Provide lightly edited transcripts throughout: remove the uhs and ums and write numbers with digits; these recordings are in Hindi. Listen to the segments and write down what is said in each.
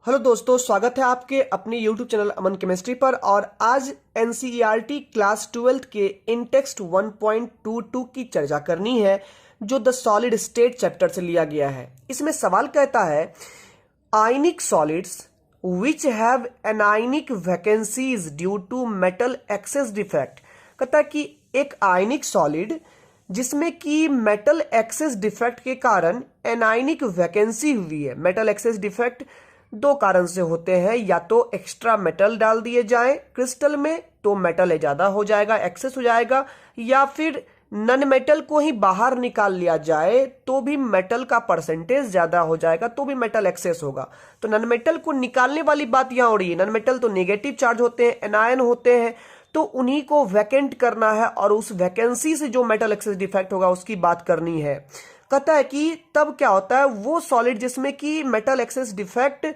हेलो दोस्तों, स्वागत है आपके अपने YouTube चैनल अमन केमिस्ट्री पर। और आज NCERT क्लास 12th के इनटेक्स्ट 1.22 की चर्चा करनी है, जो द सॉलिड स्टेट चैप्टर से लिया गया है। इसमें सवाल कहता है ionic solids which have anionic vacancies due to metal excess defect. कहता है कि एक आयनिक सॉलिड जिसमें कि मेटल एक्सेस डिफेक्ट के कारण एनायनिक वैकेंसी हुई है। मेटल एक्सेस डिफेक्ट दो कारण से होते हैं, या तो एक्स्ट्रा मेटल डाल दिए जाएं क्रिस्टल में तो मेटल ज्यादा हो जाएगा, एक्सेस हो जाएगा, या फिर नन मेटल को ही बाहर निकाल लिया जाए तो भी मेटल का परसेंटेज ज्यादा हो जाएगा, तो भी मेटल एक्सेस होगा। तो नन मेटल को निकालने वाली बात यहां हो रही है। नन मेटल तो नेगेटिव चार्ज होते हैं, एनायन होते हैं, तो उन्हीं को वैकेंट करना है और उस वैकेंसी से जो मेटल एक्सेस डिफेक्ट होगा उसकी बात करनी है। कहता है कि तब क्या होता है, वो सॉलिड जिसमें कि मेटल एक्सेस डिफेक्ट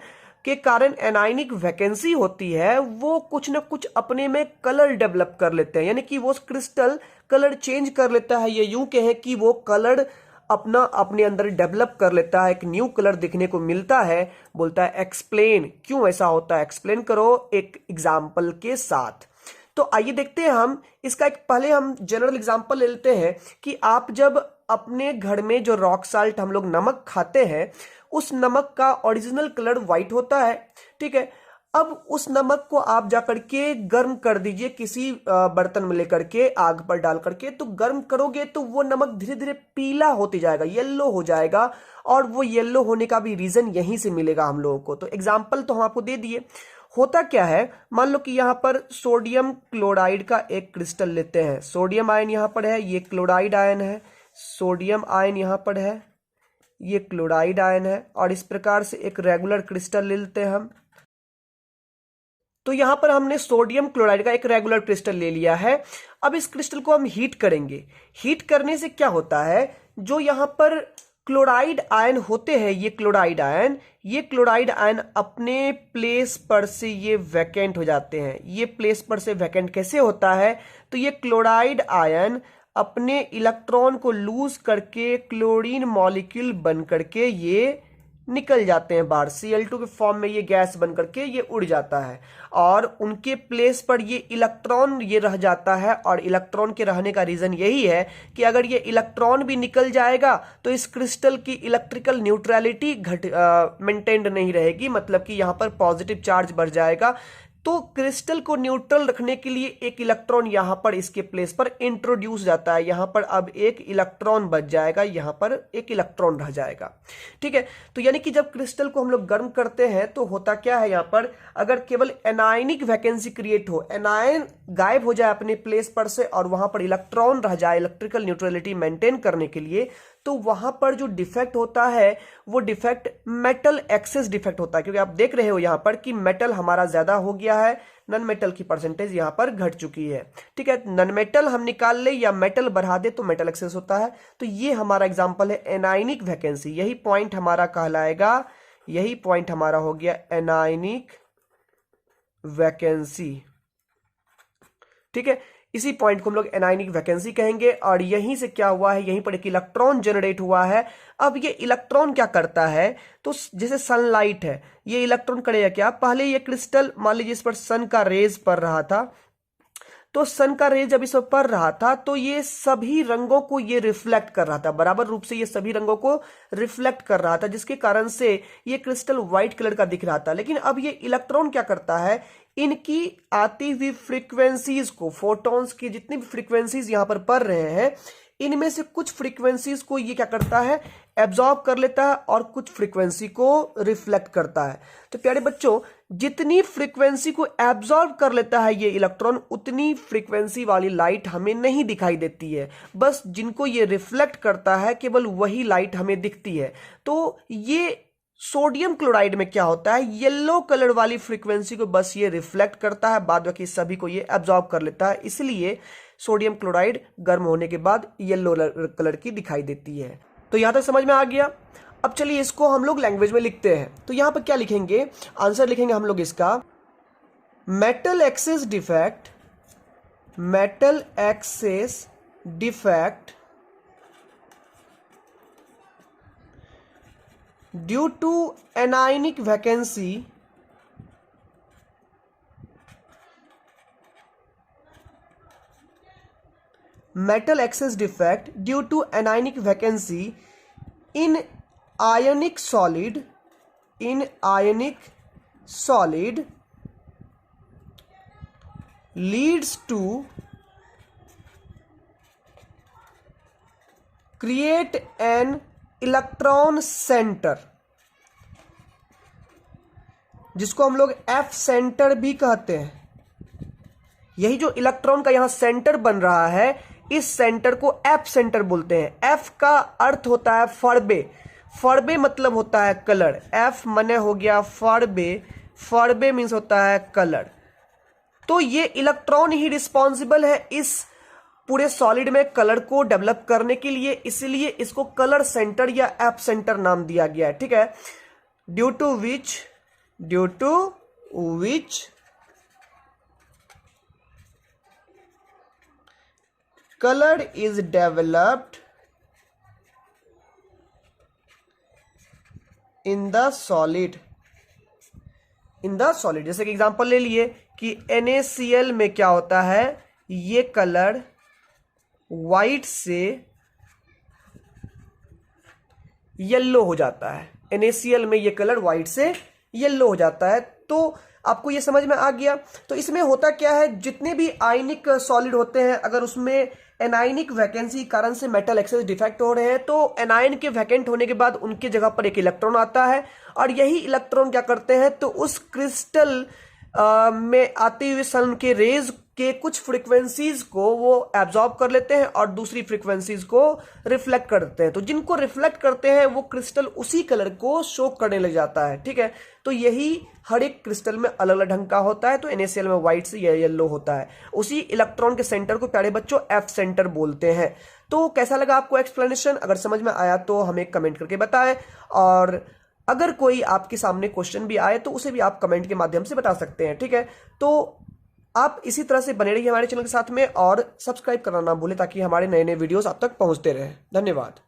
के कारण एनायनिक वैकेंसी होती है, वो कुछ ना कुछ अपने में कलर डेवलप कर लेते हैं, यानी कि वो क्रिस्टल कलर चेंज कर लेता है। ये यूं कहें कि वो कलर अपने अंदर डेवलप कर लेता है, एक न्यू कलर दिखने को मिलता है। बोलता है एक्सप्लेन, क्यों ऐसा होता है एक्सप्लेन करो एक एग्जाम्पल के साथ। तो आइए देखते हैं हम इसका एक पहले हम जनरल एग्जांपल ले लेते हैं कि आप जब अपने घर में जो रॉक साल्ट हम लोग नमक खाते हैं, उस नमक का ओरिजिनल कलर व्हाइट होता है। ठीक है, अब उस नमक को आप जाकर के गर्म कर दीजिए, किसी बर्तन में लेकर के आग पर डाल करके, तो गर्म करोगे तो वो नमक धीरे धीरे पीला होते जाएगा, येलो हो जाएगा। और वो येलो होने का भी रीजन यहीं से मिलेगा हम लोगों को। तो एग्जाम्पल तो हम आपको दे दिए। होता क्या है, मान लो कि यहां पर सोडियम क्लोराइड का एक क्रिस्टल लेते हैं। सोडियम आयन यहां पर है, ये क्लोराइड आयन है। सोडियम आयन यहां पर है, ये क्लोराइड आयन है। और इस प्रकार से एक रेगुलर क्रिस्टल ले लेते हैं हम। तो यहां पर हमने सोडियम क्लोराइड का एक रेगुलर क्रिस्टल ले लिया है। अब इस क्रिस्टल को हम हीट करेंगे। हीट करने से क्या होता है, जो यहां पर क्लोराइड आयन होते हैं, ये क्लोराइड आयन अपने प्लेस पर से ये वैकेंट हो जाते हैं। ये प्लेस पर से वैकेंट कैसे होता है, तो ये क्लोराइड आयन अपने इलेक्ट्रॉन को लूज करके क्लोरीन मॉलिक्यूल बन करके ये निकल जाते हैं बाहर। Cl2 के फॉर्म में ये गैस बन करके ये उड़ जाता है, और उनके प्लेस पर ये इलेक्ट्रॉन ये रह जाता है। और इलेक्ट्रॉन के रहने का रीजन यही है कि अगर ये इलेक्ट्रॉन भी निकल जाएगा तो इस क्रिस्टल की इलेक्ट्रिकल न्यूट्रलिटी मेंटेन्ड नहीं रहेगी, मतलब कि यहां पर पॉजिटिव चार्ज बढ़ जाएगा। तो क्रिस्टल को न्यूट्रल रखने के लिए एक इलेक्ट्रॉन यहां पर इसके प्लेस पर इंट्रोड्यूस जाता है। यहां पर अब एक इलेक्ट्रॉन बच जाएगा, यहां पर एक इलेक्ट्रॉन रह जाएगा। ठीक है, तो यानी कि जब क्रिस्टल को हम लोग गर्म करते हैं तो होता क्या है, यहां पर अगर केवल एनायनिक वैकेंसी क्रिएट हो, एनायन गायब हो जाए अपने प्लेस पर से और वहां पर इलेक्ट्रॉन रह जाए इलेक्ट्रिकल न्यूट्रलिटी मेंटेन करने के लिए, तो वहां पर जो डिफेक्ट होता है वो डिफेक्ट मेटल एक्सेस डिफेक्ट होता है। क्योंकि आप देख रहे हो यहां पर कि मेटल हमारा ज्यादा हो गया है, नन मेटल की परसेंटेज यहां पर घट चुकी है। ठीक है, नन मेटल हम निकाल ले या मेटल बढ़ा दे तो मेटल एक्सेस होता है। तो ये हमारा एग्जांपल है एनायनिक वैकेंसी। यही पॉइंट हमारा कहलाएगा, यही पॉइंट हमारा हो गया एनायनिक वैकेंसी। ठीक है, इसी पॉइंट को हम लोग एनायनिक वैकेंसी कहेंगे। और यहीं से क्या हुआ है, यहीं पर एक इलेक्ट्रॉन जनरेट हुआ है। अब ये इलेक्ट्रॉन क्या करता है, तो जैसे सनलाइट है, ये इलेक्ट्रॉन करेगा क्या, पहले ये क्रिस्टल मान लीजिए इस पर सन का रेज पड़ रहा था, तो सन का रेज जब इस पर पड़ रहा था तो ये सभी रंगों को ये रिफ्लेक्ट कर रहा था, बराबर रूप से ये सभी रंगों को रिफ्लेक्ट कर रहा था, जिसके कारण से ये क्रिस्टल व्हाइट कलर का दिख रहा था। लेकिन अब ये इलेक्ट्रॉन क्या करता है, इनकी आती हुई फ्रीक्वेंसीज को, फोटॉन्स की जितनी भी फ्रीक्वेंसीज यहां पर पड़ रहे हैं, इनमें से कुछ फ्रीक्वेंसीज को ये क्या करता है, एब्जॉर्ब कर लेता है और कुछ फ्रीक्वेंसी को रिफ्लेक्ट करता है। तो प्यारे बच्चों, जितनी फ्रीक्वेंसी को एब्जॉर्ब कर लेता है ये इलेक्ट्रॉन, उतनी फ्रीक्वेंसी वाली लाइट हमें नहीं दिखाई देती है। बस जिनको ये रिफ्लेक्ट करता है केवल वही लाइट हमें दिखती है। तो ये सोडियम क्लोराइड में क्या होता है, येलो कलर वाली फ्रीक्वेंसी को बस ये रिफ्लेक्ट करता है, बाद बाकी सभी को ये एब्जॉर्ब कर लेता है। इसलिए सोडियम क्लोराइड गर्म होने के बाद येलो कलर की दिखाई देती है। तो यहां तक समझ में आ गया। अब चलिए इसको हम लोग लैंग्वेज में लिखते हैं। तो यहां पर क्या लिखेंगे, आंसर लिखेंगे हम लोग इसका metal excess defect, metal excess defect due to anionic vacancy metal excess defect due to anionic vacancy in ionic solid leads to create an electron center, जिसको हम लोग एफ सेंटर भी कहते हैं। यही जो इलेक्ट्रॉन का यहां सेंटर बन रहा है, इस सेंटर को एफ सेंटर बोलते हैं। एफ का अर्थ होता है फरबे, फरबे मतलब होता है कलर। एफ मने हो गया फरबे, फरबे मीन्स होता है कलर। तो ये इलेक्ट्रॉन ही रिस्पॉन्सिबल है इस पूरे सॉलिड में कलर को डेवलप करने के लिए, इसलिए इसको कलर सेंटर या एफ सेंटर नाम दिया गया है। ठीक है, due to which color is developed in the solid। जैसे कि एग्जांपल ले लिए कि NaCl में क्या होता है, ये कलर व्हाइट से येलो हो जाता है। NaCl में ये कलर व्हाइट से येलो हो जाता है। तो आपको ये समझ में आ गया। तो इसमें होता क्या है, जितने भी आयनिक सॉलिड होते हैं, अगर उसमें एनायनिक वैकेंसी कारण से मेटल एक्सेस डिफेक्ट हो रहे हैं, तो एनायन के वैकेंट होने के बाद उनकी जगह पर एक इलेक्ट्रॉन आता है, और यही इलेक्ट्रॉन क्या करते हैं, तो उस क्रिस्टल में आते हुए सन के रेज के कुछ फ्रीक्वेंसीज को वो एब्जॉर्ब कर लेते हैं और दूसरी फ्रीक्वेंसीज को रिफ्लेक्ट करते हैं। तो जिनको रिफ्लेक्ट करते हैं वो क्रिस्टल उसी कलर को शो करने लग जाता है। ठीक है, तो यही हर एक क्रिस्टल में अलग अलग ढंग का होता है। तो NaCl में व्हाइट से येलो होता है। उसी इलेक्ट्रॉन के सेंटर को प्यारे बच्चों एफ सेंटर बोलते हैं। तो कैसा लगा आपको एक्सप्लेनेशन? अगर समझ में आया तो हमें कमेंट करके बताएं, और अगर कोई आपके सामने क्वेश्चन भी आए तो उसे भी आप कमेंट के माध्यम से बता सकते हैं। ठीक है, तो आप इसी तरह से बने रहिए हमारे चैनल के साथ में, और सब्सक्राइब करना ना भूलें ताकि हमारे नए नए वीडियोस आप तक पहुंचते रहें। धन्यवाद।